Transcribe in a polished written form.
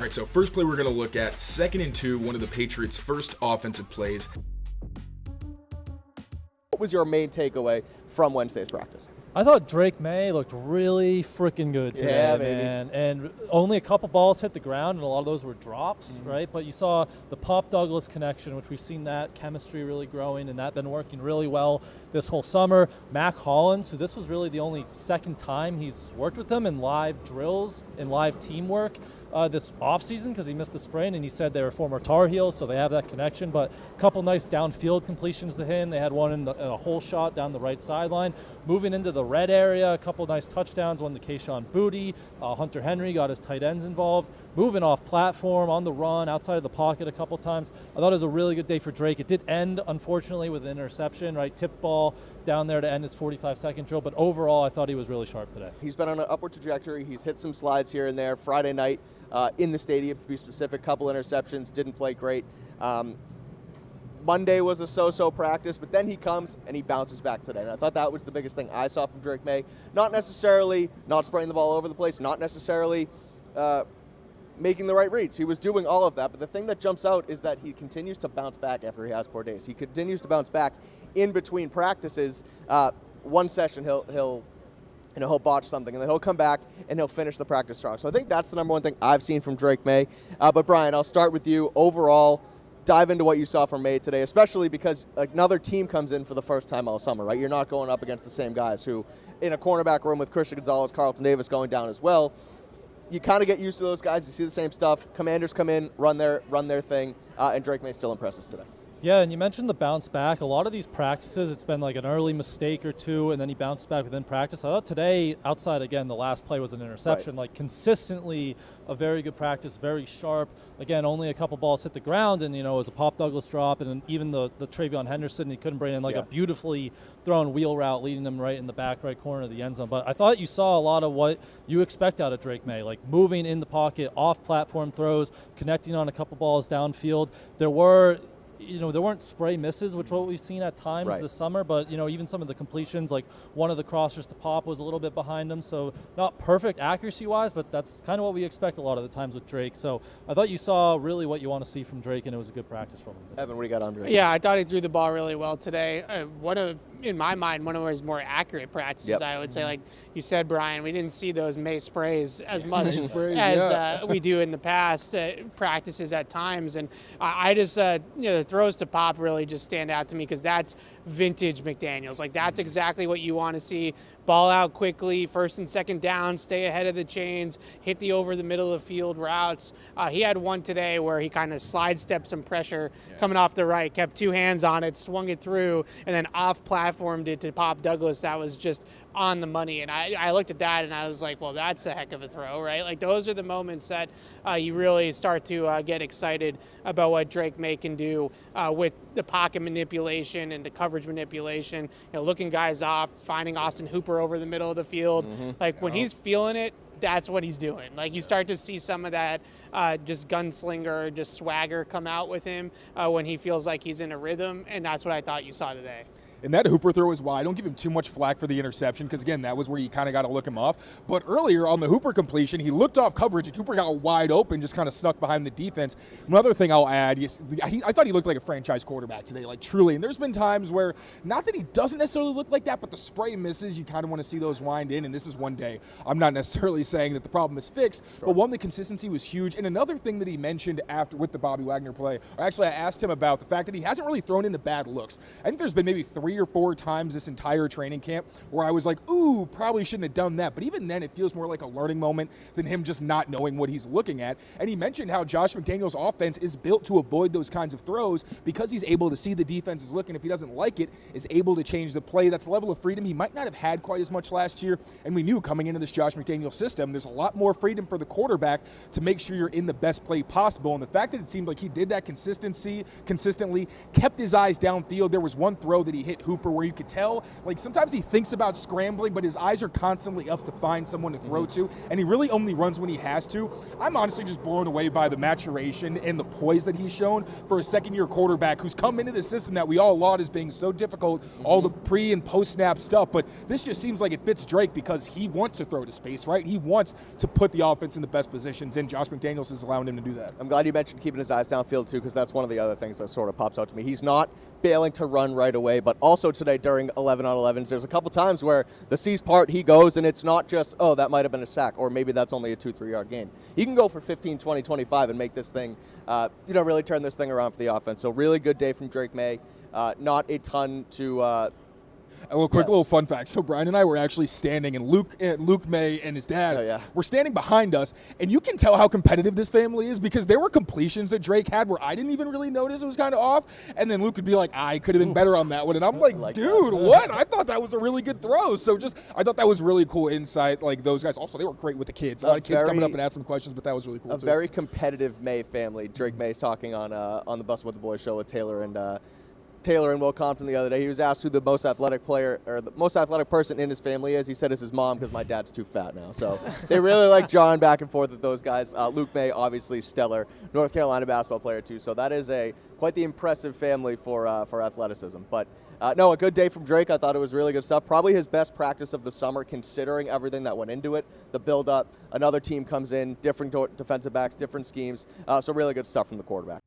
right, so first play we're going to look at, 2nd and 2, one of the Patriots' first offensive plays. What was your main takeaway from Wednesday's practice? I thought Drake Maye looked really freaking good today, man. And only a couple balls hit the ground, and a lot of those were drops, right? But you saw the Pop-Douglas connection, which we've seen that chemistry really growing, and that been working really well this whole summer. Mac Hollins, who this was really the only second time he's worked with him in live drills, in live teamwork this offseason because he missed the sprain, and he said they were former Tar Heels, so they have that connection. But a couple nice downfield completions to him. They had one in a hole shot down the right sideline. Moving into the red area, a couple nice touchdowns, one to Kayshon Boutte. Hunter Henry got his tight ends involved. Moving off platform, on the run, outside of the pocket a couple times. I thought it was a really good day for Drake. It did end, unfortunately, with an interception, right? Tip ball down there to end his 45-second drill. But overall, I thought he was really sharp today. He's been on an upward trajectory. He's hit some slides here and there. Friday night in the stadium, to be specific, couple interceptions, didn't play great. Monday was a so-so practice, but then he comes and he bounces back today. And I thought that was the biggest thing I saw from Drake Maye. Not necessarily not spraying the ball over the place, not necessarily making the right reads. He was doing all of that, but the thing that jumps out is that he continues to bounce back after he has poor days. He continues to bounce back in between practices. One session he'll botch something, and then he'll come back and he'll finish the practice strong. So I think that's the number one thing I've seen from Drake Maye. But Brian, I'll start with you. Overall, dive into what you saw from Maye today, especially because another team comes in for the first time all summer, right? You're not going up against the same guys who, in a cornerback room with Christian Gonzalez, Carlton Davis going down as well, you kind of get used to those guys. You see the same stuff. Commanders come in, run their thing, and Drake Maye still impresses today. Yeah, and you mentioned the bounce back. A lot of these practices, it's been like an early mistake or two, and then he bounced back within practice. I thought today, outside, again, the last play was an interception. Right. Like, consistently a very good practice, very sharp. Again, only a couple balls hit the ground, and, it was a Pop-Douglas drop, and even the Travion Henderson, he couldn't bring in, a beautifully thrown wheel route, leading him right in the back right corner of the end zone. But I thought you saw a lot of what you expect out of Drake Maye, like moving in the pocket, off-platform throws, connecting on a couple balls downfield. There weren't spray misses, which what we've seen at times this summer, but, even some of the completions, like one of the crossers to Pop was a little bit behind him, so not perfect accuracy-wise, but that's kind of what we expect a lot of the times with Drake. So I thought you saw really what you want to see from Drake, and it was a good practice from him today. Evan, what do you got on Drake? Yeah, I thought he threw the ball really well today. In my mind, one of his more accurate practices, I would say. Like you said, Brian, we didn't see those Maye sprays as much as we do in the past practices at times. And I just, the throws to Pop really just stand out to me because that's vintage McDaniels. Like, that's exactly what you want to see. Ball out quickly, first and second down, stay ahead of the chains, hit the over the middle of the field routes. He had one today where he kind of sidestepped some pressure coming off the right, kept two hands on it, swung it through, and then off-platformed it to Pop-Douglas. That was just on the money. And I looked at that and I was like, well, that's a heck of a throw, right? Like, those are the moments that you really start to get excited about what Drake Maye can do with the pocket manipulation and the coverage manipulation, looking guys off, finding Austin Hooper over the middle of the field. Like, when he's feeling it, that's what he's doing. Like, you start to see some of that just gunslinger, just swagger come out with him when he feels like he's in a rhythm, and that's what I thought you saw today. And that Hooper throw was wide. Don't give him too much flack for the interception because, again, that was where you kind of got to look him off. But earlier on the Hooper completion, he looked off coverage, and Hooper got wide open, just kind of snuck behind the defense. Another thing I'll add, I thought he looked like a franchise quarterback today, like truly. And there's been times where, not that he doesn't necessarily look like that, but the spray misses, you kind of want to see those wind in, and this is one day. I'm not necessarily saying that the problem is fixed, but one, the consistency was huge. And another thing that he mentioned after with the Bobby Wagner play, or actually I asked him about the fact that he hasn't really thrown into bad looks. I think there's been maybe 3 or 4 times this entire training camp where I was like, ooh, probably shouldn't have done that. But even then, it feels more like a learning moment than him just not knowing what he's looking at. And he mentioned how Josh McDaniels' offense is built to avoid those kinds of throws because he's able to see the defense is looking. If he doesn't like it, is able to change the play. That's a level of freedom he might not have had quite as much last year. And we knew coming into this Josh McDaniels system, there's a lot more freedom for the quarterback to make sure you're in the best play possible. And the fact that it seemed like he did that consistently, kept his eyes downfield. There was one throw that he hit pocket Hooper where you could tell, like sometimes he thinks about scrambling, but his eyes are constantly up to find someone to throw to, and he really only runs when he has to. I'm honestly just blown away by the maturation and the poise that he's shown for a second-year quarterback who's come into the system that we all laud as being so difficult, all the pre- and post-snap stuff, but this just seems like it fits Drake because he wants to throw to space, right? He wants to put the offense in the best positions, and Josh McDaniels is allowing him to do that. I'm glad you mentioned keeping his eyes downfield, too, because that's one of the other things that sort of pops out to me. He's not failing to run right away, but also today during 11-on-11s, there's a couple times where the C's part, he goes, and it's not just, oh, that might have been a sack, or maybe that's only a 2-3 yard gain. He can go for 15, 20, 25 and make this thing, really turn this thing around for the offense. So really good day from Drake Maye. Not a ton to A quick little fun fact. So Brian and I were actually standing, and Luke Maye and his dad were standing behind us, and you can tell how competitive this family is because there were completions that Drake had where I didn't even really notice it was kind of off, and then Luke would be like, I could have been better on that one, and I'm like dude, what? I thought that was a really good throw. So I thought that was really cool insight. Like those guys, also they were great with the kids. A lot of kids coming up and asking questions, but that was really cool too. A very competitive Maye family. Drake Maye talking on the Bus with the Boys show with Taylor and Will Compton the other day. He was asked who the most athletic player or the most athletic person in his family is. He said it's his mom because my dad's too fat now. So they really like jawing back and forth with those guys. Luke Maye, obviously stellar North Carolina basketball player too. So that is quite the impressive family for athleticism. But no, a good day from Drake. I thought it was really good stuff. Probably his best practice of the summer considering everything that went into it. The build-up, another team comes in, different defensive backs, different schemes. So really good stuff from the quarterback.